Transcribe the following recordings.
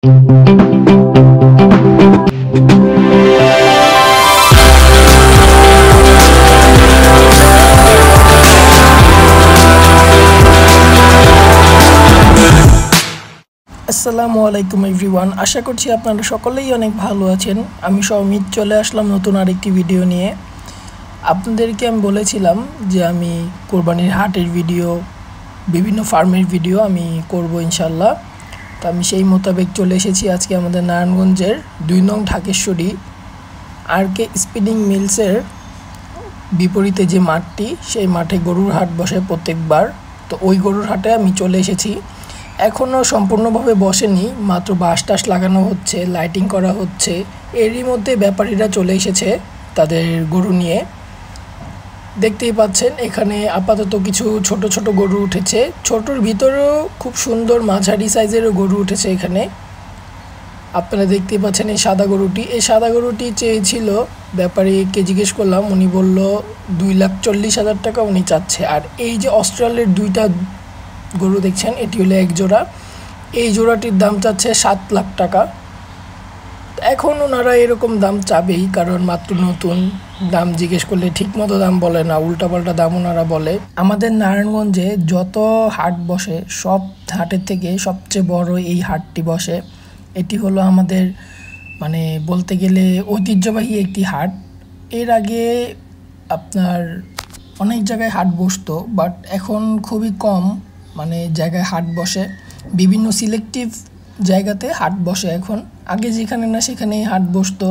আসসালামু আলাইকুম এভরিওয়ান, আশা করছি আপনারা সকলেই অনেক ভালো আছেন। আমি সৌমিত চলে আসলাম নতুন আরেকটি ভিডিও নিয়ে। আপনাদেরকে আমি বলেছিলাম যে আমি কোরবানির হাটের ভিডিও, বিভিন্ন ফার্মের ভিডিও আমি করব ইনশাল্লাহ। তো আমি সেই মোতাবেক চলে এসেছি আজকে আমাদের নারায়ণগঞ্জের ২ নং ঢাকেশ্বরী আর.কে স্পিনিং মিলসের বিপরীতে যে মাঠটি, সেই মাঠে গরুর হাট বসে প্রত্যেকবার। তো ওই গরুর হাটে আমি চলে এসেছি। এখনও সম্পূর্ণভাবে বসেনি, মাত্র বাঁশ টাস লাগানো হচ্ছে, লাইটিং করা হচ্ছে। এরই মধ্যে ব্যাপারীরা চলে এসেছে তাদের গরু নিয়ে। দেখতেই পাচ্ছেন এখানে আপাতত কিছু ছোট ছোট গরু উঠেছে, ছোটোর ভিতরেও খুব সুন্দর মাঝারি সাইজেরও গরু উঠেছে এখানে। আপনারা দেখতেই পাচ্ছেন এই সাদা গরুটি, এই সাদা গরুটি চেয়েছিল, ব্যাপারীকে জিজ্ঞেস করলাম, উনি বলল 2,40,000 টাকা উনি চাচ্ছে। আর এই যে অস্ট্রেলিয়ার 2টা গরু দেখছেন, এটি হলো এক জোড়া। এই জোড়াটির দাম চাচ্ছে 7 লাখ টাকা। এখন ওনারা এরকম দাম চাবেই, কারণ মাত্র নতুন, দাম জিজ্ঞেস করলে ঠিকমতো দাম বলে না, উল্টাপাল্টা দাম ওনারা বলে। আমাদের নারায়ণগঞ্জে যত হাট বসে সব হাটের থেকে সবচেয়ে বড় এই হাটটি বসে। এটি হলো আমাদের মানে বলতে গেলে ঐতিহ্যবাহী একটি হাট। এর আগে আপনার অনেক জায়গায় হাট বসতো, বাট এখন খুবই কম মানে জায়গায় হাট বসে। বিভিন্ন সিলেক্টিভ জায়গাতে হাট বসে এখন। আগে যেখানে না সেখানেই হাট বসতো।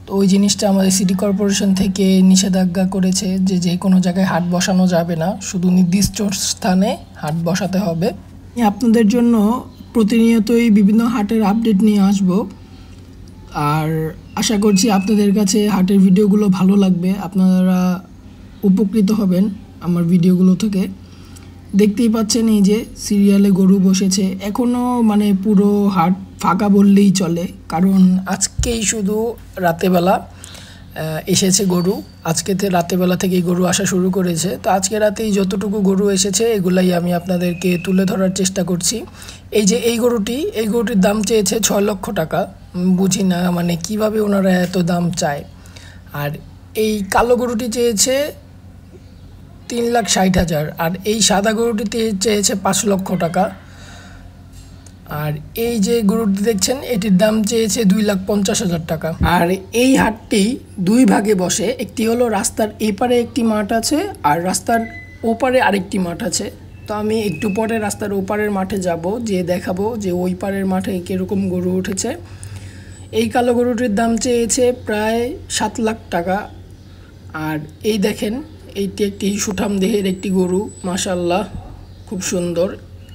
তো ওই জিনিসটা আমাদের সিটি কর্পোরেশন থেকে নিষেধাজ্ঞা করেছে যে যে কোনো জায়গায় হাট বসানো যাবে না, শুধু নির্দিষ্ট স্থানে হাট বসাতে হবে। আপনাদের জন্য প্রতিনিয়তই বিভিন্ন হাটের আপডেট নিয়ে আসব, আর আশা করছি আপনাদের কাছে হাটের ভিডিওগুলো ভালো লাগবে, আপনারা উপকৃত হবেন আমার ভিডিওগুলো থেকে। দেখতেই পাচ্ছেন এই যে সিরিয়ালে গরু বসেছে। এখনও মানে পুরো হাট ফাঁকা বললেই চলে, কারণ আজকেই শুধু রাতেবেলা এসেছে গরু। আজকেতে রাতেবেলা থেকেই গরু আসা শুরু করেছে। তো আজকে রাতেই যতটুকু গরু এসেছে এগুলাই আমি আপনাদেরকে তুলে ধরার চেষ্টা করছি। এই যে এই গরুটির দাম চেয়েছে 6 লক্ষ টাকা। বুঝি না মানে কিভাবে ওনারা এত দাম চায়। আর এই কালো গরুটি চেয়েছে 3,60,000, আর এই সাদা গরুটিতে চেয়েছে 5 লক্ষ টাকা। আর এই যে গরুটি দেখছেন এটির দাম চেয়েছে 2,50,000 টাকা। আর এই হাটটি 2 ভাগে বসে, একটি হলো রাস্তার এপারে একটি মাঠ আছে আর রাস্তার ওপারে আরেকটি মাঠ আছে। তো আমি একটু পরে রাস্তার ওপারের মাঠে যাব, যে দেখাবো যে ওই পারের মাঠে কীরকম গরু উঠেছে। এই কালো গরুটির দাম চেয়েছে প্রায় 7 লাখ টাকা। আর এই দেখেন এইটি একটি সুঠাম দেহের একটি গরু, মাশাআল্লাহ খুব সুন্দর।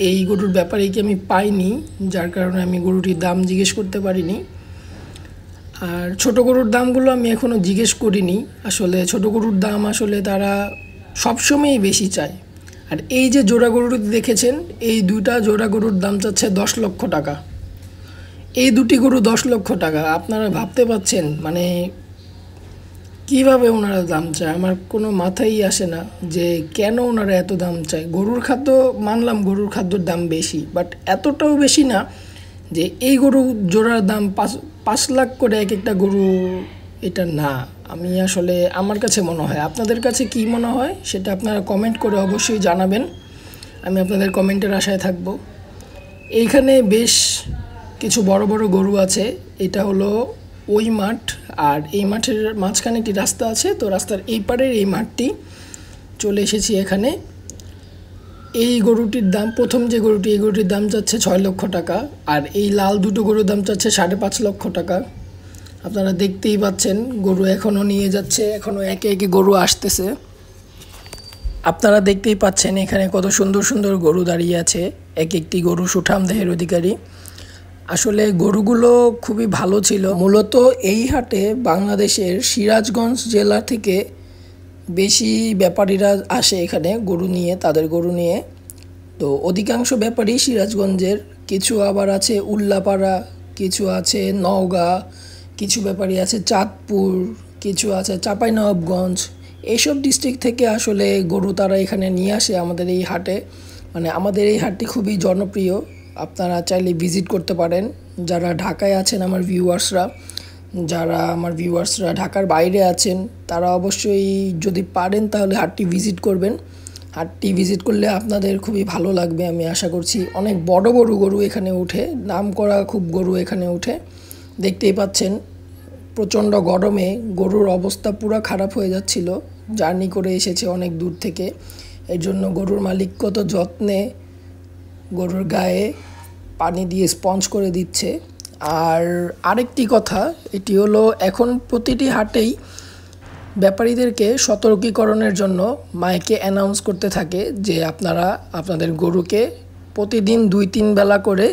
এই গরুর ব্যাপারে কি আমি পাইনি, যার কারণে আমি গরুটির দাম জিজ্ঞেস করতে পারিনি। আর ছোট গরুর দামগুলো আমি এখনও জিজ্ঞেস করিনি। আসলে ছোট গরুর দাম আসলে তারা সবসময়ই বেশি চায়। আর এই যে জোড়া গরুটি দেখেছেন, এই 2টা জোড়া গরুর দাম চাচ্ছে 10 লক্ষ টাকা। এই 2টি গরু 10 লক্ষ টাকা। আপনারা ভাবতে পাচ্ছেন মানে কীভাবে ওনারা দাম চায়, আমার কোনো মাথায় আসে না যে কেন ওনারা এত দাম চায়। গরুর খাদ্য মানলাম, গরুর খাদ্যর দাম বেশি, বাট এতটাও বেশি না যে এই গরু জোড়ার দাম 5 লাখ করে এক একটা গরু, এটা না। আমি আসলে আমার কাছে মনে হয়, আপনাদের কাছে কি মনে হয় সেটা আপনারা কমেন্ট করে অবশ্যই জানাবেন। আমি আপনাদের কমেন্টের আশায় থাকব। এইখানে বেশ কিছু বড় বড় গরু আছে। এটা হলো ওই মাঠ, আর এই মাঠের মাঝখানে একটি রাস্তা আছে। তো রাস্তার এই পারের এই মাঠটি চলে এসেছি এখানে। এই গরুটির দাম, প্রথম যে গরুটি, এই গরুটির দাম যাচ্ছে 6 লক্ষ টাকা। আর এই লাল দুটো গরুর দাম যাচ্ছে 5.5 লক্ষ টাকা। আপনারা দেখতেই পাচ্ছেন গরু এখনও নিয়ে যাচ্ছে, এখনও একে একে গরু আসতেছে। আপনারা দেখতেই পাচ্ছেন এখানে কত সুন্দর সুন্দর গরু দাঁড়িয়ে আছে, এক একটি গরু সুঠাম দেহের অধিকারী। আসলে গরুগুলো খুবই ভালো ছিল। মূলত এই হাটে বাংলাদেশের সিরাজগঞ্জ জেলা থেকে বেশি ব্যাপারীরা আসে এখানে গরু নিয়ে, তাদের গরু নিয়ে। তো অধিকাংশ ব্যাপারী সিরাজগঞ্জের, কিছু আবার আছে উল্লাপাড়া, কিছু আছে নওগাঁ, কিছু ব্যাপারী আছে চাঁদপুর, কিছু আছে চাঁপাইনবাবগঞ্জ। এইসব ডিস্ট্রিক্ট থেকে আসলে গরু তারা এখানে নিয়ে আসে আমাদের এই হাটে। মানে আমাদের এই হাটটি খুবই জনপ্রিয়, আপনারা চাইলে ভিজিট করতে পারেন যারা ঢাকায় আছেন আমার ভিউয়ার্সরা ঢাকার বাইরে আছেন, তারা অবশ্যই যদি পারেন তাহলে হাটটি ভিজিট করবেন। হাটটি ভিজিট করলে আপনাদের খুবই ভালো লাগবে আমি আশা করছি। অনেক বড় বড় গরু এখানে ওঠে, নামকরা খুব গরু এখানে ওঠে। দেখতেই পাচ্ছেন প্রচণ্ড গরমে গরুর অবস্থা পুরো খারাপ হয়ে যাচ্ছিল, জার্নি করে এসেছে অনেক দূর থেকে। এর জন্য গরুর মালিক কত যত্নে গরুর গায়ে পানি দিয়ে স্পঞ্জ করে দিচ্ছে। আর আরেকটি কথা, এটি হলো এখন প্রতিটি হাটেই ব্যাপারীদেরকে সতর্কীকরণের জন্য মাইকে অ্যানাউন্স করতে থাকে যে আপনারা আপনাদের গরুকে প্রতিদিন 2-3 বেলা করে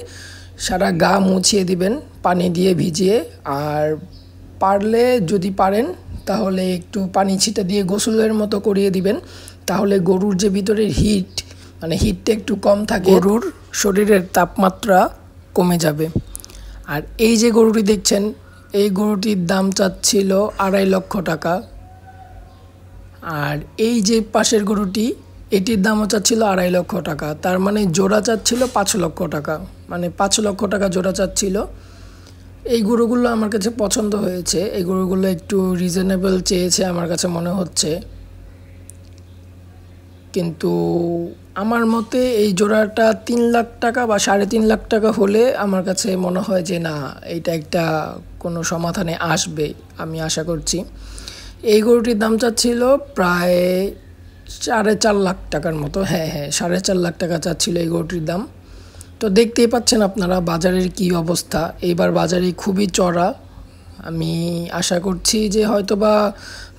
সারা গা মুছিয়ে দিবেন পানি দিয়ে ভিজিয়ে। আর পারলে যদি পারেন তাহলে একটু পানি ছিটা দিয়ে গোসলের মতো করিয়ে দিবেন, তাহলে গরুর যে ভিতরের হিটটা একটু কম থাকে, গরুর শরীরের তাপমাত্রা কমে যাবে। আর এই যে গরুটি দেখছেন, এই গরুটির দাম চাচ্ছিল 2.5 লক্ষ টাকা। আর এই যে পাশের গরুটি, এটির দামও চাচ্ছিল 2.5 লক্ষ টাকা। তার মানে জোড়া চাচ্ছিল 5 লক্ষ টাকা, মানে 5 লক্ষ টাকা জোড়া চাচ্ছিল। এই গরুগুলো আমার কাছে পছন্দ হয়েছে, এই গরুগুলো একটু রিজনেবল চেয়েছে আমার কাছে মনে হচ্ছে। কিন্তু আমার মতে এই জোড়াটা 3 লাখ টাকা বা 3.5 লাখ টাকা হলে আমার কাছে মনে হয় যে না, এটা একটা কোনো সমাধানে আসবে, আমি আশা করছি। এই গরুটির দাম চাচ্ছিল প্রায় 4.5 লাখ টাকার মতো। হ্যাঁ, 4.5 লাখ টাকা চাচ্ছিল এই গরুটির দাম। তো দেখতেই পাচ্ছেন আপনারা বাজারের কি অবস্থা। এইবার বাজারে খুবই চড়া। আমি আশা করছি যে হয়তোবা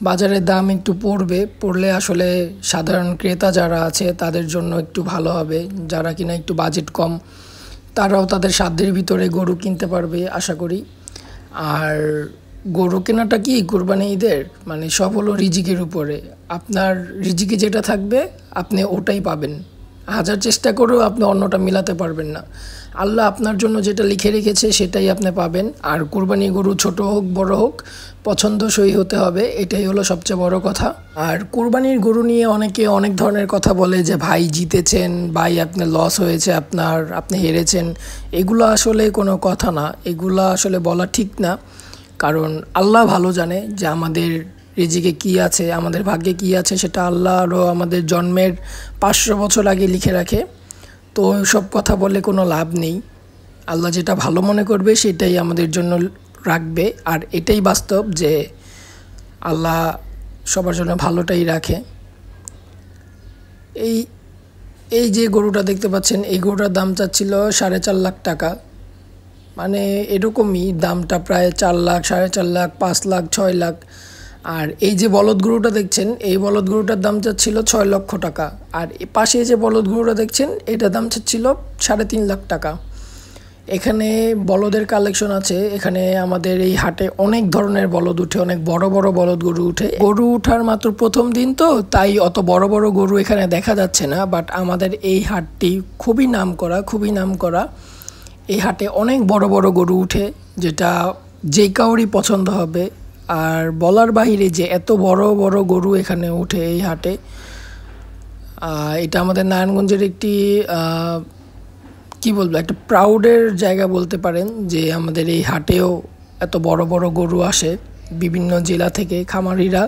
বাজারের দাম একটু পড়লে আসলে সাধারণ ক্রেতা যারা আছে তাদের জন্য একটু ভালো হবে। যারা কিনা একটু বাজেট কম, তারাও তাদের সাধ্যের ভিতরে গরু কিনতে পারবে আশা করি। আর গরু কেনাটা কি কোরবানি ঈদের মানে সব হলো রিজিকের উপরে। আপনার রিজিকে যেটা থাকবে আপনি ওটাই পাবেন। হাজার চেষ্টা করেও আপনি অন্যটা মিলাতে পারবেন না। আল্লাহ আপনার জন্য যেটা লিখে রেখেছে সেটাই আপনি পাবেন। আর কোরবানি গরু ছোট হোক বড় হোক পছন্দসই হতে হবে, এটাই হলো সবচেয়ে বড় কথা। আর কোরবানির গরু নিয়ে অনেকে অনেক ধরনের কথা বলে যে ভাই জিতেছেন, ভাই আপনার লস হয়েছে, আপনি হেরেছেন। এগুলো আসলে কোনো কথা না, এগুলো আসলে বলা ঠিক না। কারণ আল্লাহ ভালো জানে যে আমাদের রিজিকে কি আছে, আমাদের ভাগ্যে কি আছে, সেটা আল্লাহ আরও আমাদের জন্মের 500 বছর আগে লিখে রাখে। তো সব কথা বলে কোনো লাভ নেই। আল্লাহ যেটা ভালো মনে করবে সেটাই আমাদের জন্য রাখবে। আর এটাই বাস্তব যে আল্লাহ সবার জন্য ভালোটাই রাখে। এই যে গরুটা দেখতে পাচ্ছেন, এই গরুটার দাম চাচ্ছিল 4.5 লাখ টাকা। মানে এরকমই দামটা, প্রায় 4 লাখ, 4.5 লাখ, 5 লাখ, 6 লাখ। আর এই যে বলদ গরুটা দেখছেন, এই বলদ গরুটার দাম চাচ্ছিল 6 লক্ষ টাকা। আর পাশে যে বলদ গরুটা দেখছেন, এটার দাম চাচ্ছিল 3.5 লাখ টাকা। এখানে বলদের কালেকশন আছে। এখানে আমাদের এই হাটে অনেক ধরনের বলদ উঠে, অনেক বড় বড় বলদ গরু উঠে। গরু উঠার মাত্র প্রথম দিন তো, তাই অত বড় বড় গরু এখানে দেখা যাচ্ছে না। বাট আমাদের এই হাটটি খুবই নামকরা। এই হাটে অনেক বড় বড় গরু উঠে, যেটা যে কাউরই পছন্দ হবে। আর বলার বাইরে যে এত বড় বড় গরু এখানে উঠে এই হাটে, এটা আমাদের নারায়ণগঞ্জের একটি একটা প্রাউডের জায়গা বলতে পারেন যে আমাদের এই হাটেও এত বড় বড় গরু আসে বিভিন্ন জেলা থেকে। খামারিরা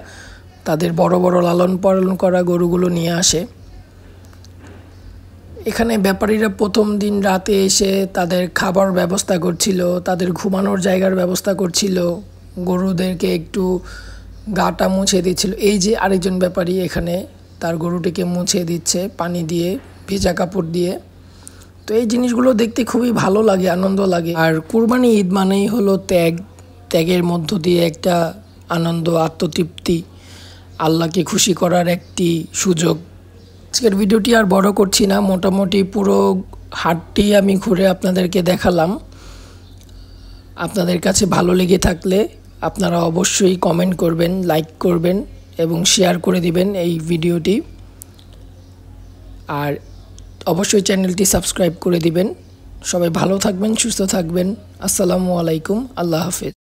তাদের বড় বড় লালন পালন করা গরুগুলো নিয়ে আসে এখানে। ব্যাপারীরা প্রথম দিন রাতে এসে তাদের খাবার ব্যবস্থা করছিল, তাদের ঘুমানোর জায়গার ব্যবস্থা করছিল, গরুদেরকে একটু গাটা মুছে দিচ্ছিল। এই যে আরেকজন ব্যাপারী এখানে তার গরুটিকে মুছে দিচ্ছে পানি দিয়ে, ভেজা কাপড় দিয়ে। তো এই জিনিসগুলো দেখতে খুবই ভালো লাগে, আনন্দ লাগে। আর কুরবানি ঈদ মানেই হলো ত্যাগের মধ্য দিয়ে একটা আনন্দ, আত্মতৃপ্তি, আল্লাহকে খুশি করার একটি সুযোগ। আজকের ভিডিওটি আর বড় করছি না, মোটামুটি পুরো হাটটি আমি ঘুরে আপনাদেরকে দেখালাম। আপনাদের কাছে ভালো লেগে থাকলে আপনারা অবশ্যই কমেন্ট করবেন, লাইক করবেন এবং শেয়ার করে দিবেন এই ভিডিওটি। আর অবশ্যই চ্যানেলটি সাবস্ক্রাইব করে দিবেন। সবাই ভালো থাকবেন, সুস্থ থাকবেন। আসসালামু আলাইকুম, আল্লাহ হাফেজ।